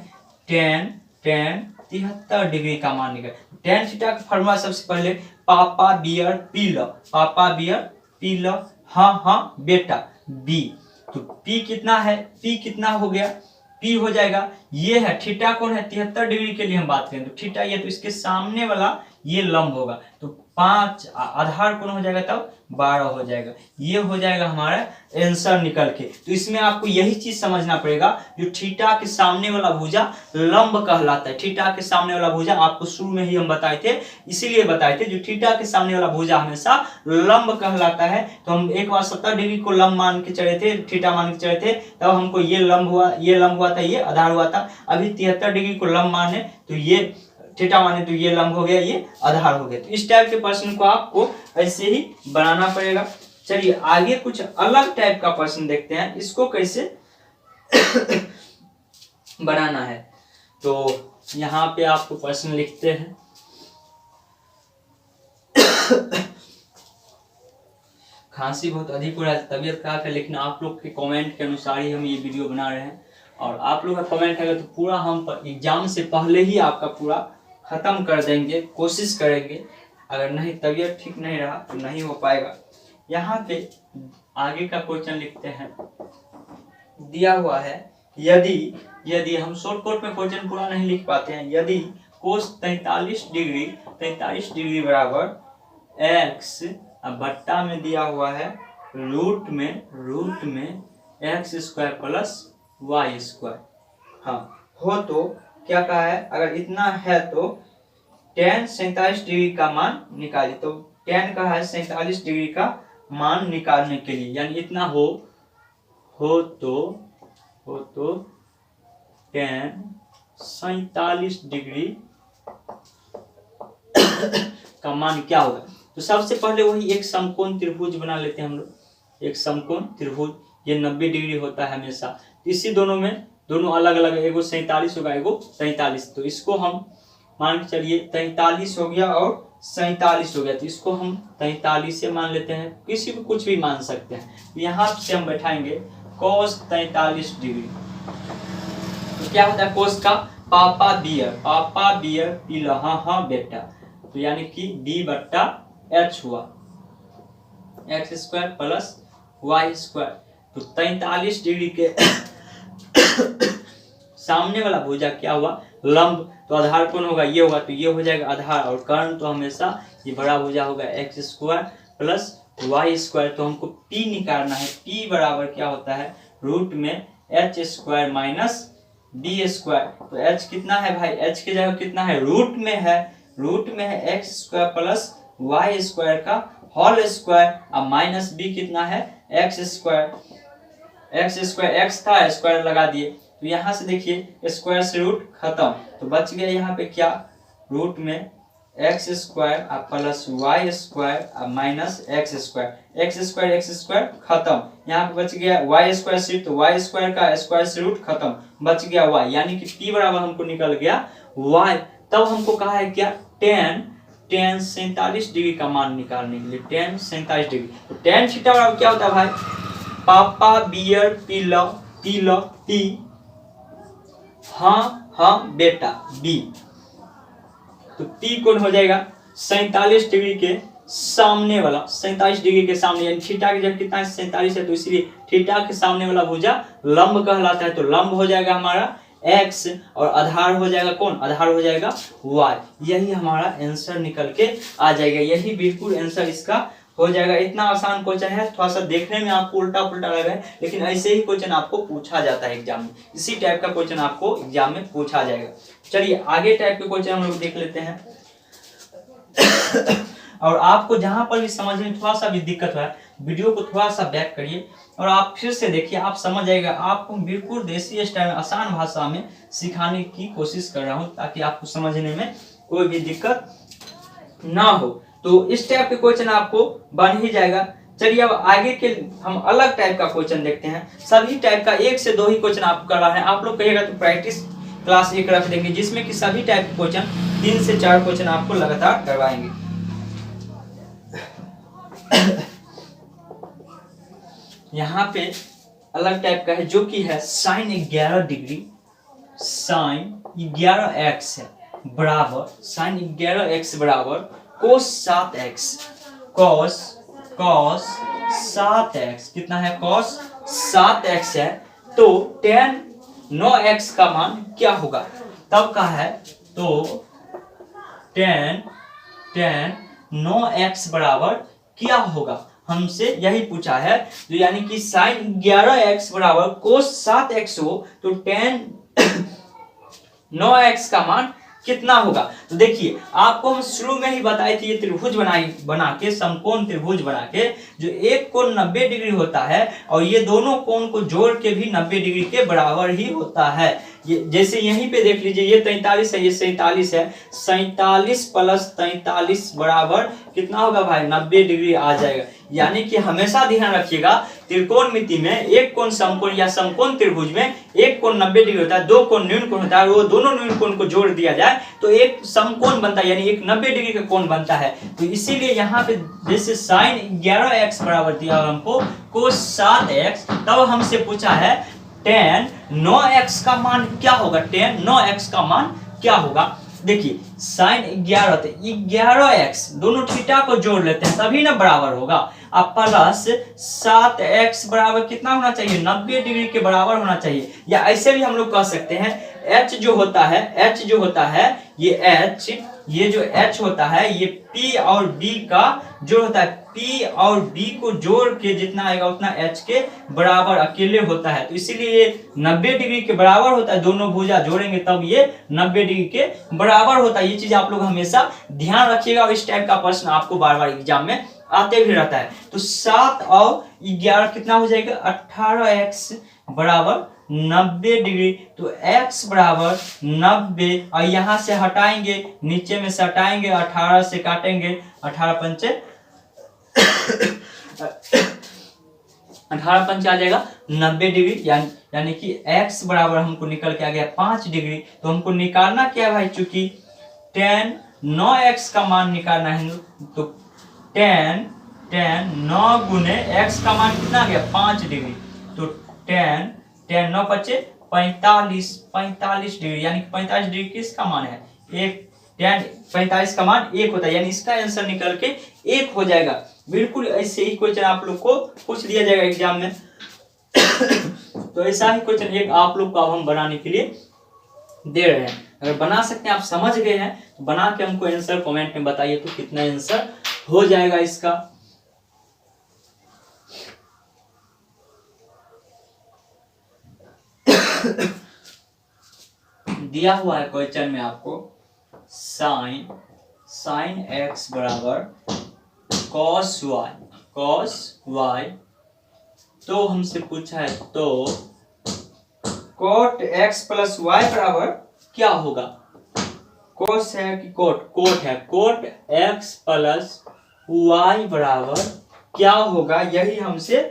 tan 73 डिग्री का मान निकल। tan थीटा का फॉर्मूला सबसे पहले पापा बियर पी ल हाँ बेटा B, तो P कितना है, P कितना हो गया, P हो जाएगा ये है थीटा कौन है 73 डिग्री के लिए हम बात करें, तो थीटा ये, तो इसके सामने वाला ये लंब होगा, तो 5 आधार कोण हो जाएगा तब 12 हो जाएगा। ये हो जाएगा हमारा आंसर निकल के। तो इसमें आपको यही चीज समझना पड़ेगा, जो थीटा के सामने वाला भुजा लंब कहलाता है। थीटा के सामने वाला भुजा आपको शुरू में ही हम बताए थे, इसीलिए बताए थे जो थीटा के सामने वाला भुजा हमेशा लंब कहलाता है। तो हम एक बार 70 डिग्री को लंब मान के चले थे, थीटा मान के चले थे, तब हमको ये लंब हुआ था, ये आधार हुआ था। अभी 73 डिग्री को लंब माने तो ये थीटा माने तो ये लंब हो गया, ये आधार हो गया। तो इस टाइप के प्रश्न को आपको ऐसे ही बनाना पड़ेगा। चलिए आगे कुछ अलग टाइप का प्रश्न देखते हैं, इसको कैसे बनाना है। तो यहाँ पे आपको प्रश्न लिखते हैं। खांसी बहुत अधिक हो रहा है, तबीयत खराब है, लेकिन आप लोग के कमेंट के अनुसार ही हम ये वीडियो बना रहे हैं। और आप लोग का कमेंट है तो पूरा हम एग्जाम से पहले ही आपका पूरा खत्म कर देंगे, कोशिश करेंगे। अगर नहीं तबीयत ठीक नहीं रहा तो नहीं हो पाएगा। यहाँ पे आगे का क्वेश्चन लिखते हैं, दिया हुआ है यदि हम शॉर्टकट में क्वेश्चन पूरा नहीं लिख पाते हैं, यदि कोस 43 डिग्री बराबर x बट्टा में दिया हुआ है रूट में x square plus y square, हाँ हो तो क्या कहा है, अगर इतना है तो tan 47 डिग्री का मान निकालिए। तो tan का है 47 डिग्री का मान निकालने के लिए, यानी इतना हो तो tan 47 डिग्री का मान क्या होगा। तो सबसे पहले वही एक समकोण त्रिभुज बना लेते हैं हम लोग। एक समकोण त्रिभुज ये 90 डिग्री होता है हमेशा। इसी दोनों अलग अलग, एगो 47 होगा, एगो 43। तो इसको हम मान के चलिए 43 हो गया और 47 हो गया, तो इसको हम 43 से मान लेते हैं। किसी को कुछ भी मान सकते हैं। यहाँ से हम बैठाएंगे cos 43 डिग्री। तो क्या होता है कोस का पापा बियर पीला, हाँ बेटा, तो यानी कि b बट्टा h हुआ, x square plus y square. तो 43 डिग्री के सामने वाला भुजा क्या हुआ, लंब। तो आधार कौन होगा, ये होगा, तो ये हो जाएगा आधार। और कर्ण तो हमेशा ये बड़ा भुजा होगा x square plus y square. तो हमको p निकालना है। p बराबर क्या होता है, रूट में h square minus b square. तो h कितना है भाई, h की जगह कितना है, रूट में है x square plus y square का होल स्क्वायर, और माइनस b कितना है, x स्क्वायर x था, स्क्वायर लगा दिए। तो यहाँ से देखिए स्क्वायर से रूट खत्म, तो बच गया यहाँ पे क्या, रूट में x square plus y square minus x square खत्म। यहाँ पे बच गया y स्क्वायर से, तो y स्क्वायर का स्क्वायर से रूट खत्म, बच गया y, यानी कि p बराबर हमको निकल गया y। तब हमको कहा है क्या, tan 47 डिग्री का मान निकालने के लिए, tan 47 डिग्री। तो tan थीटा बराबर क्या होता है भाई, पापा बियर पीला पी, हाँ बेटा बी। तो p कौन हो जाएगा, 47 डिग्री के सामने वाला, 47 डिग्री के सामने, यानी थीटा की जगह कितना है 47 है, तो इसलिए थीटा के सामने वाला भुजा लंब कहलाता है। तो लंब हो जाएगा हमारा x और आधार हो जाएगा कौन, आधार हो जाएगा y। यही हमारा आंसर निकल के आ जाएगा, यही बिल्कुल आंसर इसका हो जाएगा। इतना आसान क्वेश्चन है, थोड़ा सा देखने में आपको उल्टा पुल्टा लग रहा है, लेकिन ऐसे ही क्वेश्चन आपको पूछा जाता है एग्जाम में। इसी टाइप का क्वेश्चन आपको एग्जाम में पूछा जाएगा। चलिए आगे टाइप के क्वेश्चन हम लोग देख लेते हैं। और आपको जहां पर भी समझने में थोड़ा सा भी दिक्कत हुआ है, वीडियो को थोड़ा सा बैक करिए और आप फिर से देखिए, आप समझ जाएगा। आपको बिल्कुल देसी स्टाइल में आसान भाषा में सिखाने की कोशिश कर रहा हूं, ताकि आपको समझने में कोई भी दिक्कत ना हो। तो इस टाइप के क्वेश्चन आपको बन ही जाएगा। चलिए अब आगे के हम अलग टाइप का क्वेश्चन देखते हैं। सभी टाइप का 1 से 2 ही क्वेश्चन आपको करना है। आप लोग कहिएगा तो प्रैक्टिस क्लास 1 रख देंगे, जिसमें कि सभी टाइप के क्वेश्चन 3 से 4 क्वेश्चन आपको लगातार करवाएंगे। यहाँ पे अलग टाइप का है, जो कि है sin 11 डिग्री, sin 11x है बराबर, sin 11x बराबर cos 7x, cos 7x कितना है, cos 7x है। तो tan 9x का मान क्या होगा, तब का है, तो tan 9x बराबर क्या होगा, हमसे यही पूछा है। तो यानी कि साइन 11x बराबर कोस 7x हो तो tan 9x का मान कितना होगा। तो देखिए आपको हम शुरू में ही बताए थे, ये त्रिभुज बना के, समकोण त्रिभुज बना के, जो एक कोण 90 डिग्री होता है और ये दोनों कोण को जोड़ के भी 90 डिग्री के बराबर ही होता है। ये जैसे यहीं पे देख लीजिए, ये 43 है, ये 47 है, 47 प्लस 43 बराबर कितना होगा भाई, 90 डिग्री आ जाएगा। यानी कि हमेशा ध्यान रखिएगा, त्रिकोणमिति में एक कोण समकोण या समकोण त्रिभुज में एक कोण 90 डिग्री होता है, दो कोण न्यून कोण होता है, वो दोनों न्यून कोण को जोड़ दिया जाए तो एक समकोण बनता है, यानी एक 90 डिग्री का कोण बनता है। तो इसीलिए यहाँ पे जैसे साइन 11x बराबर दिया हमको कोस 7x, तब हमसे पूछा है tan 9x का मान क्या होगा, tan 9x का मान क्या होगा। देखिए साइन 11 तो 11x, दोनों थीटा को जोड़ लेते हैं तभी ना बराबर होगा। अब प्लस 7x बराबर कितना होना चाहिए, 90 डिग्री के बराबर होना चाहिए। या ऐसे भी हम लोग कह सकते हैं h जो होता है ये जो h होता है ये p और b का जो होता है, p और b को जोड़ के जितना आएगा उतना h के बराबर अकेले होता है। तो इसीलिए ये 90 डिग्री के बराबर होता है, दोनों भुजा जोड़ेंगे तब ये 90 डिग्री के बराबर होता है। ये चीज आप लोग हमेशा ध्यान रखिएगा और इस टाइप का प्रश्न आपको बार बार एग्जाम में आते भी रहता है। तो 7 और 11 कितना हो जाएगा, 18x बराबर 90 डिग्री। तो x बराबर 90 और यहाँ से हटाएंगे, नीचे में से हटाएंगे, 18 से काटेंगे, 18 पंचे 18 पंचे आ जाएगा 90 डिग्री। यानी कि x बराबर हमको निकल के आ गया 5 डिग्री। तो हमको निकालना क्या है भाई, चूंकि tan 9x का मान निकालना है, तो tan 9 गुने x का मान कितना आ गया, 5 डिग्री। तो tan 9 बचे 45 डिग्री, यानी 45 डिग्री किसका मान है, एक, tan 45 का मान 1 होता है, यानी इसका आंसर निकल के 1 हो जाएगा। बिल्कुल ऐसे ही क्वेश्चन आप लोग को पूछ दिया जाएगा एग्जाम में। तो ऐसा ही क्वेश्चन एक आप लोग को अब हम बनाने के लिए दे रहे हैं। अगर बना सकते हैं, आप समझ गए हैं तो बना के हमको आंसर कमेंट में बताइए तो कितना आंसर हो जाएगा इसका। दिया हुआ है क्वेश्चन में आपको साइन x बराबर cos y, तो हमसे पूछा है तो cot x प्लस y बराबर क्या होगा। cos है कि cot है, cot x प्लस y बराबर क्या होगा, यही हमसे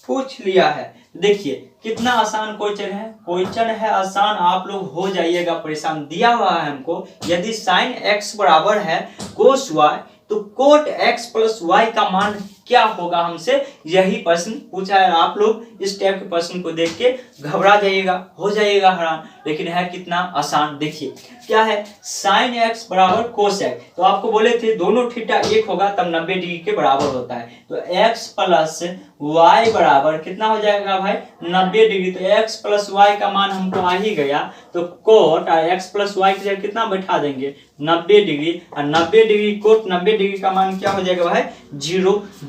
पूछ लिया है। देखिए कितना आसान क्वेश्चन है आसान, आप लोग हो जाइएगा परेशान। दिया हुआ है हमको यदि साइन x बराबर है कोस y, तो कोट x प्लस y का मान क्या होगा, हमसे यही प्रश्न पूछा है। आप लोग इस टाइप के प्रश्न को देख के घबरा जाइएगा, हो जाइएगा हैरान, लेकिन है कितना आसान। देखिए क्या है, साइन x बराबर कोस x, तो आपको बोले थे दोनों थीटा 1 होगा तब 90 डिग्री के बराबर होता है। तो x प्लस y बराबर कितना हो जाएगा भाई, 90 डिग्री। तो x प्लस y का मान हमको आ ही गया, तो कोट x प्लस y की जगह कितना बैठा देंगे, 90 डिग्री। और 90 डिग्री कोट 90 डिग्री का मान क्या हो जाएगा भाई,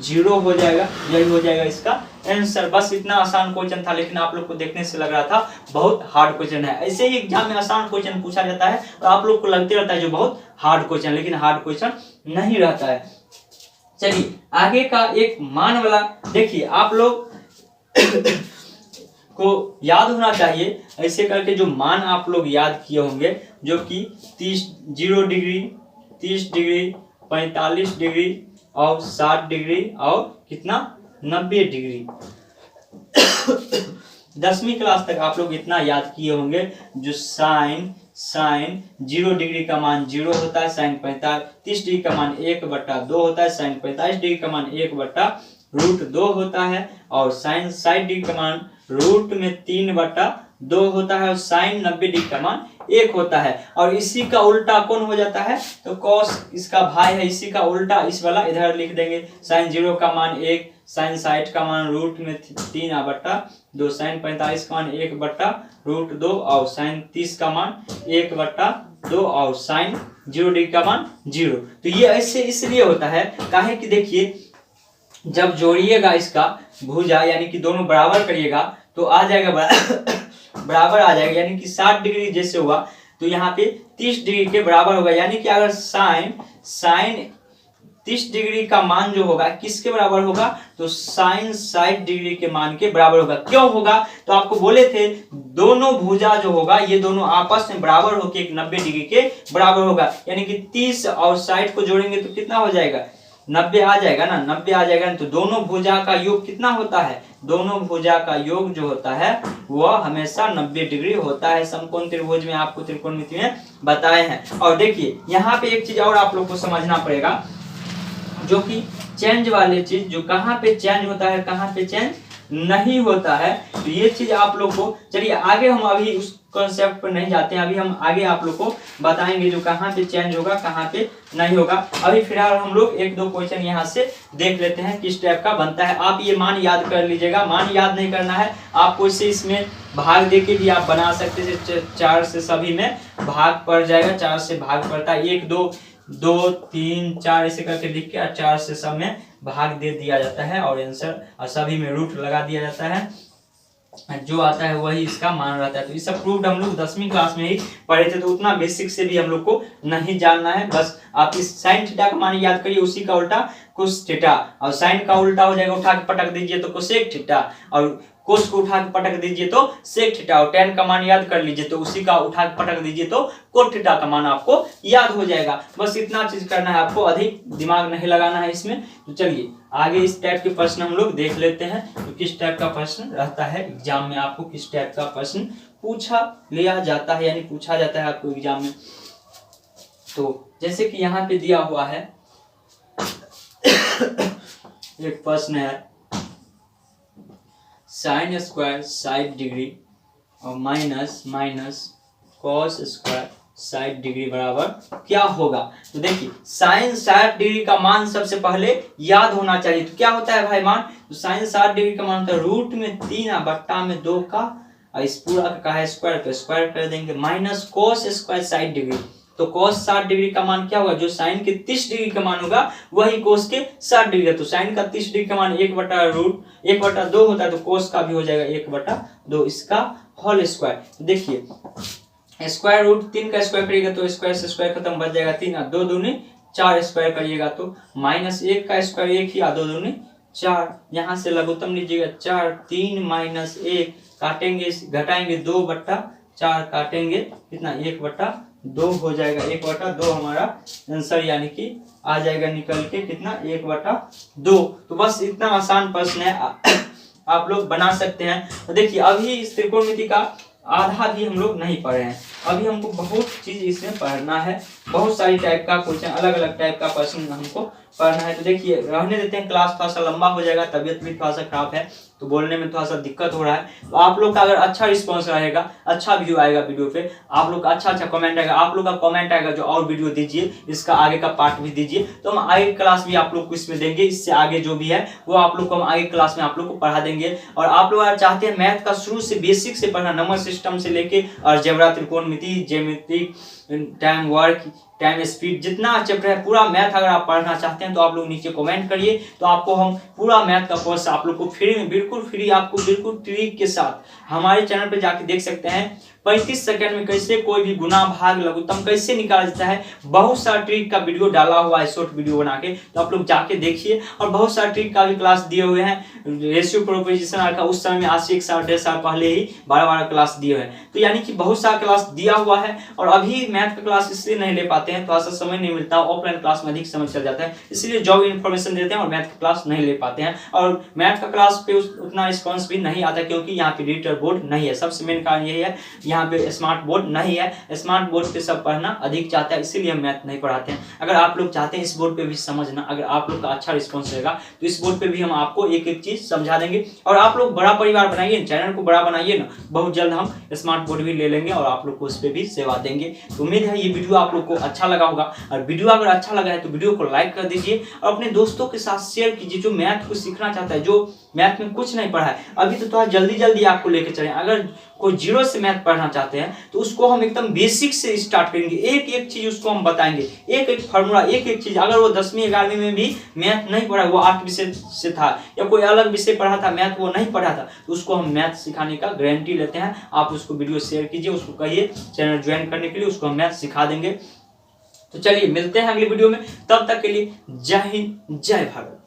0 हो जाएगा। यही हो जाएगा इसका आंसर। बस इतना आसान क्वेश्चन था, लेकिन आप लोग को देखने से लग रहा था बहुत हार्ड क्वेश्चन है। ऐसे ही एग्जाम में आसान क्वेश्चन पूछा जाता है तो आप लोग को लगते रहता है जो बहुत हार्ड क्वेश्चन, लेकिन हार्ड क्वेश्चन नहीं रहता है। चलिए आगे का एक मान वाला देखिए, आप लोग को याद होना चाहिए ऐसे करके जो मान आप लोग याद किए होंगे, जो कि 0 डिग्री, 30 डिग्री, 45 डिग्री और 60 डिग्री और कितना 90 डिग्री। 10वीं क्लास तक आप लोग इतना याद किए होंगे। जो साइन 0 डिग्री का मान 0 होता है, साइन 30 डिग्री का मान 1/2 होता है, साइन 45 डिग्री का मान 1/√2 होता है, और साइन 60 डिग्री का मान रूट में 3/2 होता है, और साइन 90 डिग्री का मान 1 होता है। और इसी का उल्टा कौन हो जाता है, तो कॉस इसका भाई है, इसी का उल्टा इस वाला इधर लिख देंगे। साइन 0 का मान 1, साइन 60 का मान रूट में 3/2, साइन 45 का मान 1/√2 और साइन 30 का मान 2 और साइन 0 डिग्री का मान 0। तो ये ऐसे इसलिए होता है काहे कि देखिए जब जोड़िएगा इसका भुजा यानी कि दोनों बराबर करिएगा तो आ जाएगा बराबर आ जाएगा, यानी कि 60 डिग्री जैसे हुआ तो यहाँ पे 30 डिग्री के बराबर होगा। यानी कि अगर साइन 30 डिग्री का मान जो होगा किसके बराबर होगा, तो साइन 60 डिग्री के मान के बराबर होगा। क्यों होगा, तो आपको बोले थे दोनों भुजा जो होगा ये दोनों आपस में बराबर होकर एक 90 डिग्री के बराबर होगा। यानी कि 30 और 60 को जोड़ेंगे तो कितना हो जाएगा, 90 आ जाएगा ना, 90 आ जाएगा ना। तो दोनों भुजा का योग कितना होता है, दोनों भुजा का योग जो होता है वह हमेशा 90 डिग्री होता है। समकोण त्रिभुज में आपको त्रिकोणमिति में बताए हैं। और देखिए यहाँ पे एक चीज और आप लोग को समझना पड़ेगा, जो कि चेंज वाले चीज, जो कहाँ पे चेंज होता है कहाँ पे चेंज नहीं होता है, तो ये चीज आप लोग को, चलिए आगे हम अभी उस कॉन्सेप्ट पर नहीं जाते हैं, अभी हम आगे आप लोग को बताएंगे जो कहाँ पे चेंज होगा कहाँ पे नहीं होगा। अभी फिलहाल हम लोग 1-2 क्वेश्चन यहाँ से देख लेते हैं किस टाइप का बनता है। आप ये मान याद कर लीजिएगा, मान याद नहीं करना है आपको, इससे इसमें भाग देके भी आप बना सकते हैं। 4 से सभी में भाग पड़ जाएगा, 4 से भाग पड़ता है, 1 2 2 3 4 ऐसे करके लिख के 4 से सब में भाग दे दिया जाता है और आंसर सभी में रूट लगा दिया जाता है, जो आता है वही इसका मान रहता है। तो ये सब प्रूव्ड हम लोग 10वीं क्लास में ही पढ़े थे, तो उतना बेसिक से भी हम लोग को नहीं जानना है। बस आप इस साइन थीटा का मान याद करिए, उसी का उल्टा कोस थीटा, और साइन का उल्टा हो जाएगा, उठा के पटक दीजिए तो कोसेक थीटा, और कोस को उठा के पटक दीजिए तो सेक थीटा, और टेन का मान याद कर लीजिए तो उसी का उठा के पटक दीजिए तो कोट थीटा का मान आपको याद हो जाएगा। बस इतना चीज करना है आपको, अधिक दिमाग नहीं लगाना है इसमें। तो चलिए आगे इस टाइप के प्रश्न हम लोग देख लेते हैं, तो किस टाइप का प्रश्न रहता है एग्जाम में, आपको किस टाइप का प्रश्न पूछा लिया जाता है, यानी पूछा जाता है आपको एग्जाम में। तो जैसे कि यहाँ पे दिया हुआ है एक प्रश्न है, साइन स्क्वायर 60 डिग्री और माइनस कॉस स्क्वायर 60 डिग्री बराबर क्या होगा। तो देखिए साइन 60 डिग्री का मान सबसे पहले याद होना चाहिए। तो क्या होता है भाई मान, तो साइन 60 डिग्री का मान होता है रूट में 3/2 का, और इस पूरा का है स्क्वायर, तो स्क्वायर कर देंगे, माइनस कोस स्क्वायर 60 डिग्री। तो कोस 60 डिग्री का मान क्या होगा, जो साइन के 30 डिग्री का मान होगा वही कोस के 60 डिग्री है। तो साइन का 30 डिग्री का मान 1/2 होता है, तो कोस का भी हो जाएगा 1/2, इसका होल स्क्वायर। देखिए स्क्वायर रूट 3 का स्क्वायर करिएगा तो स्क्वायर से स्क्वायर खत्म, बच जाएगा 3, 2 दूनी 4 स्क्वायर करिएगा तो -1 का स्क्वायर 1 ही, 2 दूनी 4, यहाँ से लघुत्तम लीजिएगा 4, 3 - 1 काटेंगे घटाएंगे 2/4 काटेंगे कितना 1/2 हो जाएगा, 1/2 हमारा आंसर यानी कि आ जाएगा निकल के कितना 1/2। तो बस इतना आसान प्रश्न है, आप लोग बना सकते हैं। तो देखिए अभी इस त्रिकोणमिति का आधा भी हम लोग नहीं पढ़े हैं, अभी हमको बहुत चीज इसमें पढ़ना है, बहुत सारी टाइप का क्वेश्चन, अलग अलग टाइप का प्रश्न हमको पढ़ना है। तो देखिए रहने देते हैं, क्लास थोड़ा सा लंबा हो जाएगा, तबीयत भी थोड़ा सा खराब है तो बोलने में थोड़ा सा दिक्कत हो रहा है। तो आप लोग का अगर अच्छा रिस्पांस रहेगा, अच्छा व्यू आएगा वीडियो पे, आप लोग का अच्छा कमेंट आएगा, आप लोग का कमेंट आएगा जो और वीडियो दीजिए, इसका आगे का पार्ट भी दीजिए, तो हम आगे क्लास भी आप लोग को इसमें देंगे। इससे आगे जो भी है वो आप लोग को हम आगे क्लास में आप लोग को पढ़ा देंगे। और आप लोग अगर चाहते हैं मैथ का शुरू से बेसिक से पढ़ना, नंबर सिस्टम से लेके और अलजेब्रा, त्रिकोणमिति, geometry, time work, time speed, जितना चैप्टर है पूरा मैथ अगर आप पढ़ना चाहते हैं तो आप लोग नीचे कमेंट करिए, तो आपको हम पूरा मैथ का कोर्स आप लोग को फ्री में, बिल्कुल फ्री, आपको बिल्कुल ट्रिक के साथ हमारे चैनल पे जाके देख सकते हैं। 35 सेकंड में कैसे कोई भी गुना, भाग, लघुत्तम कैसे निकाला जाता है, बहुत सारा ट्रिक का वीडियो डाला हुआ है, शॉर्ट वीडियो बना के, तो आप लोग जाके देखिए। और बहुत सारा ट्रिक का भी क्लास दिए हुए हैं, रेशियो प्रोपोजिशन का उस समय में आज से 1 साल 1.5 साल पहले ही 12 क्लास दिए हैं। तो यानी कि बहुत सारा क्लास दिया हुआ है, और अभी मैथ का क्लास इसलिए नहीं ले पाते हैं, थोड़ा सा समय नहीं मिलता, ऑफलाइन क्लास में अधिक समय चल जाता है, इसलिए जॉब इन्फॉर्मेशन देते हैं और मैथ का क्लास नहीं ले पाते हैं। और मैथ का क्लास पे उतना रिस्पॉन्स भी नहीं आता, क्योंकि यहाँ पे डिजिटल बोर्ड नहीं है, सबसे मेन कारण यही है, यहाँ पे स्मार्ट बोर्ड नहीं है। स्मार्ट बोर्ड पे सब पढ़ना अधिक चाहता है, इसीलिए हम मैथ नहीं पढ़ाते हैं। अगर आप लोग चाहते हैं इस बोर्ड पे भी समझना, अगर आप लोग का अच्छा रिस्पॉन्स रहेगा तो इस बोर्ड पे भी हम आपको एक एक चीज समझा देंगे। और आप लोग बड़ा परिवार बनाइए, चैनल को बड़ा बनाइए ना, बहुत जल्द हम स्मार्ट बोर्ड भी ले लेंगे और आप लोग को उस पर भी सेवा देंगे। तो उम्मीद है ये वीडियो आप लोग को अच्छा लगा होगा, और वीडियो अगर अच्छा लगा है तो वीडियो को लाइक कर दीजिए और अपने दोस्तों के साथ शेयर कीजिए, जो मैथ को सीखना चाहता है, जो मैथ में कुछ नहीं पढ़ा है अभी, तो थोड़ा जल्दी आपको लेके चले। अगर कोई जीरो से मैथ पढ़ना चाहते हैं तो उसको हम एकदम बेसिक से स्टार्ट करेंगे, एक एक चीज उसको हम बताएंगे, एक एक फार्मूला, एक एक चीज। अगर वो 10वीं 11वीं में भी मैथ नहीं पढ़ा, वो 8 विषय से था या कोई अलग विषय पढ़ा था, मैथ वो नहीं पढ़ा था, तो उसको हम मैथ सिखाने का गारंटी लेते हैं। आप उसको वीडियो शेयर कीजिए, उसको कहिए चैनल ज्वाइन करने के लिए, उसको हम मैथ सिखा देंगे। तो चलिए मिलते हैं अगली वीडियो में, तब तक के लिए जय हिंद जय भारत।